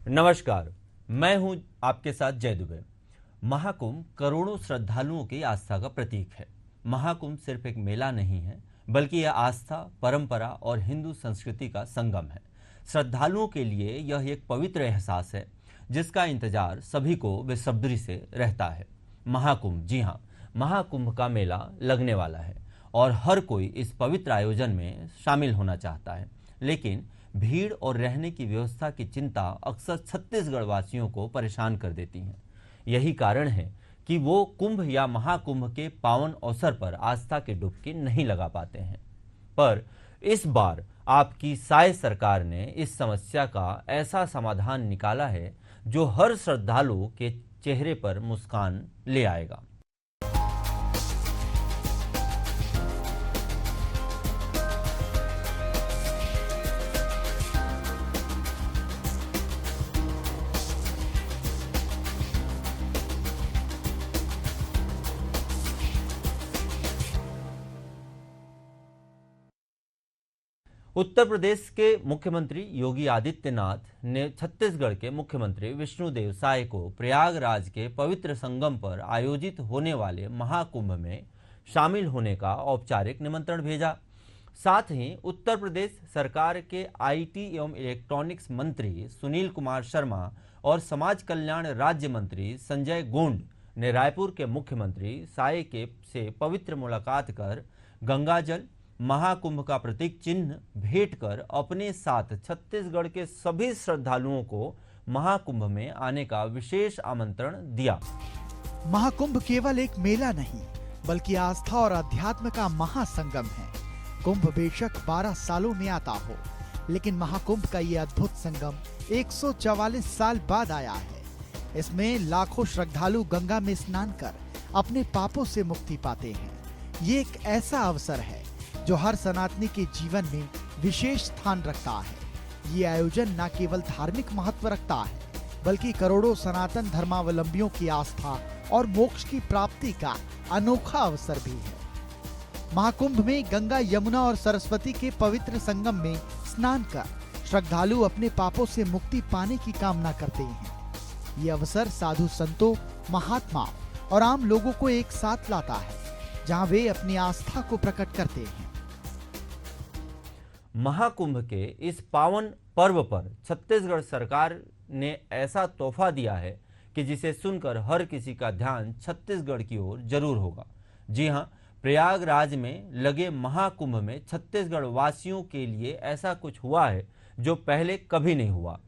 नमस्कार, मैं हूं आपके साथ जय दुबे। महाकुंभ करोड़ों श्रद्धालुओं की आस्था का प्रतीक है। महाकुंभ सिर्फ एक मेला नहीं है, बल्कि यह आस्था, परंपरा और हिंदू संस्कृति का संगम है। श्रद्धालुओं के लिए यह एक पवित्र एहसास है, जिसका इंतजार सभी को बेसब्री से रहता है। महाकुंभ, जी हाँ, महाकुंभ का मेला लगने वाला है और हर कोई इस पवित्र आयोजन में शामिल होना चाहता है। लेकिन भीड़ और रहने की व्यवस्था की चिंता अक्सर छत्तीसगढ़ वासियों को परेशान कर देती है। यही कारण है कि वो कुंभ या महाकुंभ के पावन अवसर पर आस्था की डुबकी नहीं लगा पाते हैं। पर इस बार आपकी साय सरकार ने इस समस्या का ऐसा समाधान निकाला है जो हर श्रद्धालु के चेहरे पर मुस्कान ले आएगा। उत्तर प्रदेश के मुख्यमंत्री योगी आदित्यनाथ ने छत्तीसगढ़ के मुख्यमंत्री विष्णुदेव साय को प्रयागराज के पवित्र संगम पर आयोजित होने वाले महाकुंभ में शामिल होने का औपचारिक निमंत्रण भेजा। साथ ही उत्तर प्रदेश सरकार के आईटी एवं इलेक्ट्रॉनिक्स मंत्री सुनील कुमार शर्मा और समाज कल्याण राज्य मंत्री संजय गोंड ने रायपुर के मुख्यमंत्री साय के से पवित्र मुलाकात कर गंगाजल, महाकुंभ का प्रतीक चिन्ह भेंट कर अपने साथ छत्तीसगढ़ के सभी श्रद्धालुओं को महाकुंभ में आने का विशेष आमंत्रण दिया। महाकुंभ केवल एक मेला नहीं, बल्कि आस्था और अध्यात्म का महासंगम है। कुंभ बेशक 12 सालों में आता हो, लेकिन महाकुंभ का ये अद्भुत संगम 144 साल बाद आया है। इसमें लाखों श्रद्धालु गंगा में स्नान कर अपने पापों से मुक्ति पाते हैं। ये एक ऐसा अवसर है जो हर सनातनी के जीवन में विशेष स्थान रखता है। ये आयोजन न केवल धार्मिक महत्व रखता है, बल्कि करोड़ों सनातन धर्मावलंबियों की आस्था और मोक्ष की प्राप्ति का अनोखा अवसर भी है। महाकुंभ में गंगा, यमुना और सरस्वती के पवित्र संगम में स्नान कर श्रद्धालु अपने पापों से मुक्ति पाने की कामना करते हैं। ये अवसर साधु संतों, महात्माओं और आम लोगों को एक साथ लाता है, जहां वे अपनी आस्था को प्रकट करते हैं। महाकुंभ के इस पावन पर्व पर छत्तीसगढ़ सरकार ने ऐसा तोहफा दिया है कि जिसे सुनकर हर किसी का ध्यान छत्तीसगढ़ की ओर जरूर होगा। जी हां, प्रयागराज में लगे महाकुंभ में छत्तीसगढ़ वासियों के लिए ऐसा कुछ हुआ है जो पहले कभी नहीं हुआ।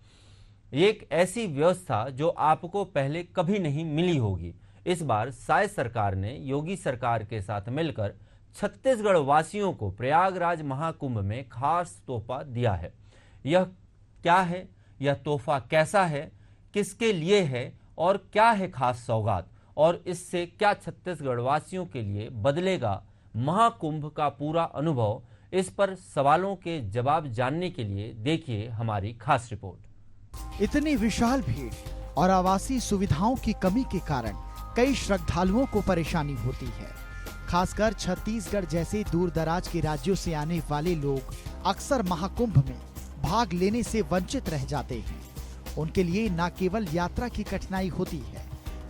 एक ऐसी व्यवस्था जो आपको पहले कभी नहीं मिली होगी। इस बार साय सरकार ने योगी सरकार के साथ मिलकर छत्तीसगढ़ वासियों को प्रयागराज महाकुंभ में खास तोहफा दिया है। यह क्या है, यह तोहफा कैसा है, किसके लिए है और क्या है खास सौगात, और इससे क्या छत्तीसगढ़ वासियों के लिए बदलेगा महाकुंभ का पूरा अनुभव, इस पर सवालों के जवाब जानने के लिए देखिए हमारी खास रिपोर्ट। इतनी विशाल भीड़ और आवासीय सुविधाओं की कमी के कारण कई श्रद्धालुओं को परेशानी होती है। खासकर छत्तीसगढ़ जैसे दूर दराज के राज्यों से आने वाले लोग अक्सर महाकुंभ में भाग लेने से वंचित रह जाते हैं। उनके लिए न केवल यात्रा की कठिनाई होती है,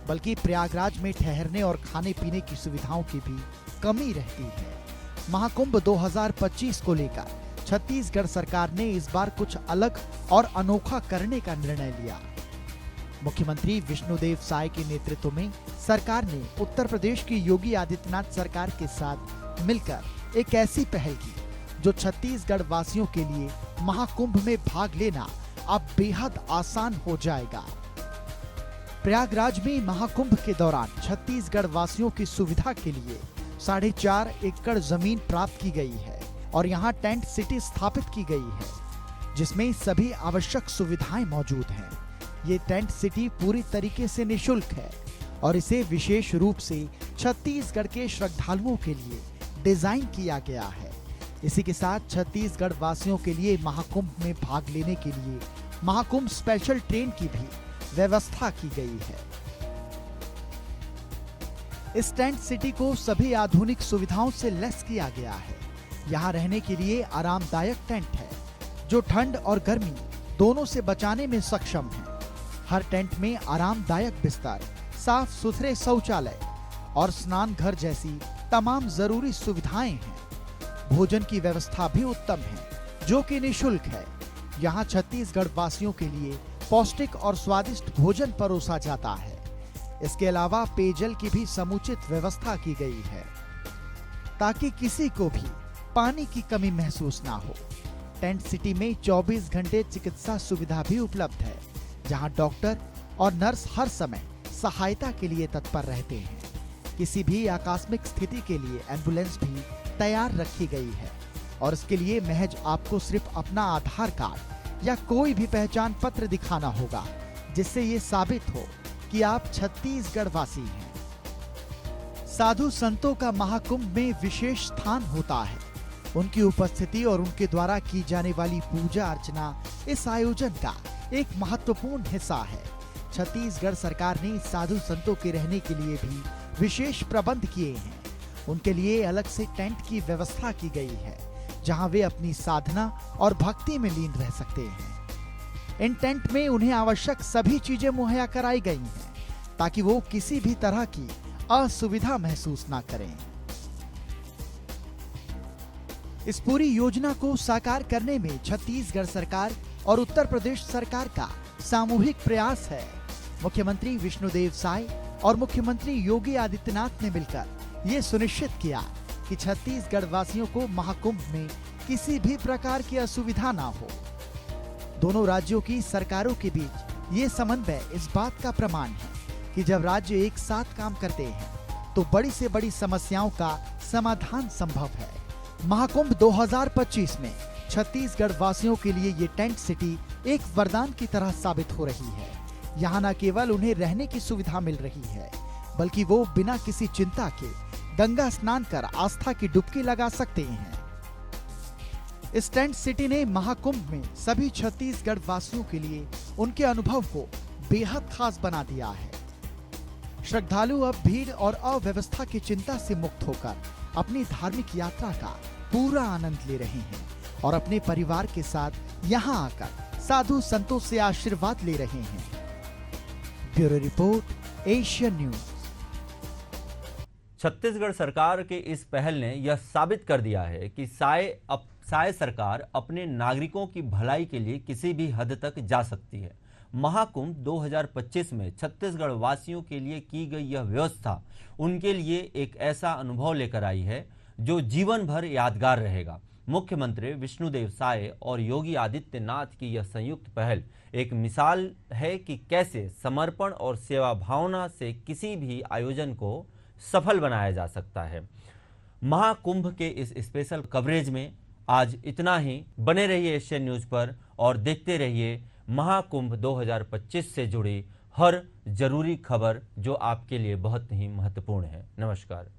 बल्कि प्रयागराज में ठहरने और खाने पीने की सुविधाओं की भी कमी रहती है। महाकुंभ 2025 को लेकर छत्तीसगढ़ सरकार ने इस बार कुछ अलग और अनोखा करने का निर्णय लिया। मुख्यमंत्री विष्णुदेव साय के नेतृत्व में सरकार ने उत्तर प्रदेश की योगी आदित्यनाथ सरकार के साथ मिलकर एक ऐसी पहल की जो छत्तीसगढ़ वासियों के लिए महाकुंभ में भाग लेना अब बेहद आसान हो जाएगा। प्रयागराज में महाकुंभ के दौरान छत्तीसगढ़ वासियों की सुविधा के लिए 4.5 एकड़ जमीन प्राप्त की गई है और यहाँ टेंट सिटी स्थापित की गई है, जिसमें सभी आवश्यक सुविधाएं मौजूद हैं। ये टेंट सिटी पूरी तरीके से निशुल्क है और इसे विशेष रूप से छत्तीसगढ़ के श्रद्धालुओं के लिए डिजाइन किया गया है। इसी के साथ छत्तीसगढ़ वासियों के लिए महाकुंभ में भाग लेने के लिए महाकुंभ स्पेशल ट्रेन की भी व्यवस्था की गई है। इस टेंट सिटी को सभी आधुनिक सुविधाओं से लैस किया गया है। यहाँ रहने के लिए आरामदायक टेंट है जो ठंड और गर्मी दोनों से बचाने में सक्षम है। हर टेंट में आरामदायक बिस्तर, साफ सुथरे शौचालय और स्नान घर जैसी तमाम जरूरी सुविधाएं हैं। भोजन की व्यवस्था भी उत्तम है, जो कि निःशुल्क है। यहाँ छत्तीसगढ़ वासियों के लिए पौष्टिक और स्वादिष्ट भोजन परोसा जाता है। इसके अलावा पेयजल की भी समुचित व्यवस्था की गई है, ताकि किसी को भी पानी की कमी महसूस ना हो। टेंट सिटी में 24 घंटे चिकित्सा सुविधा भी उपलब्ध है, जहां डॉक्टर और नर्स हर समय सहायता के लिए तत्पर रहते हैं। किसी भी आकस्मिक स्थिति के लिए एम्बुलेंस भी तैयार रखी गई है और इसके लिए महज आपको सिर्फ अपना आधार कार्ड या कोई भी पहचान पत्र दिखाना होगा, जिससे ये साबित हो कि आप छत्तीसगढ़ वासी हैं। साधु संतों का महाकुंभ में विशेष स्थान होता है। उनकी उपस्थिति और उनके द्वारा की जाने वाली पूजा अर्चना इस आयोजन का एक महत्वपूर्ण हिस्सा है। छत्तीसगढ़ सरकार ने साधु संतों के रहने के लिए भी विशेष प्रबंध किए हैं। उनके लिए अलग से टेंट की व्यवस्था की गई है, जहां वे अपनी साधना और भक्ति में लीन रह सकते हैं। इन टेंट में उन्हें आवश्यक सभी चीजें मुहैया कराई गई हैं, ताकि वो किसी भी तरह की असुविधा महसूस ना करें। इस पूरी योजना को साकार करने में छत्तीसगढ़ सरकार और उत्तर प्रदेश सरकार का सामूहिक प्रयास है। मुख्यमंत्री विष्णुदेव साय और मुख्यमंत्री योगी आदित्यनाथ ने मिलकर ये सुनिश्चित किया कि छत्तीसगढ़ वासियों को महाकुंभ में किसी भी प्रकार की असुविधा ना हो। दोनों राज्यों की सरकारों के बीच ये समन्वय इस बात का प्रमाण है कि जब राज्य एक साथ काम करते हैं तो बड़ी से बड़ी समस्याओं का समाधान संभव है। महाकुंभ 2025 में छत्तीसगढ़ वासियों के लिए ये टेंट सिटी एक वरदान की तरह साबित हो रही है। यहाँ न केवल उन्हें रहने की सुविधा मिल रही है, बल्कि वो बिना किसी चिंता के गंगा स्नान कर आस्था की डुबकी लगा सकते हैं। इस टेंट सिटी ने महाकुंभ में सभी छत्तीसगढ़ वासियों के लिए उनके अनुभव को बेहद खास बना दिया है। श्रद्धालु अब भीड़ और अव्यवस्था की चिंता से मुक्त होकर अपनी धार्मिक यात्रा का पूरा आनंद ले रहे हैं और अपने परिवार के साथ यहाँ आकर साधु संतों से आशीर्वाद ले रहे हैं। Bureau report, Asian news. Chhattisgarh सरकार के इस पहल ने यह साबित कर दिया है कि साय सरकार अपने नागरिकों की भलाई के लिए किसी भी हद तक जा सकती है। महाकुंभ 2025 में छत्तीसगढ़ वासियों के लिए की गई यह व्यवस्था उनके लिए एक ऐसा अनुभव लेकर आई है जो जीवन भर यादगार रहेगा। मुख्यमंत्री विष्णुदेव साय और योगी आदित्यनाथ की यह संयुक्त पहल एक मिसाल है कि कैसे समर्पण और सेवा भावना से किसी भी आयोजन को सफल बनाया जा सकता है। महाकुंभ के इस स्पेशल कवरेज में आज इतना ही। बने रहिए एशियन न्यूज पर और देखते रहिए महाकुंभ 2025 से जुड़ी हर जरूरी खबर जो आपके लिए बहुत ही महत्वपूर्ण है। नमस्कार।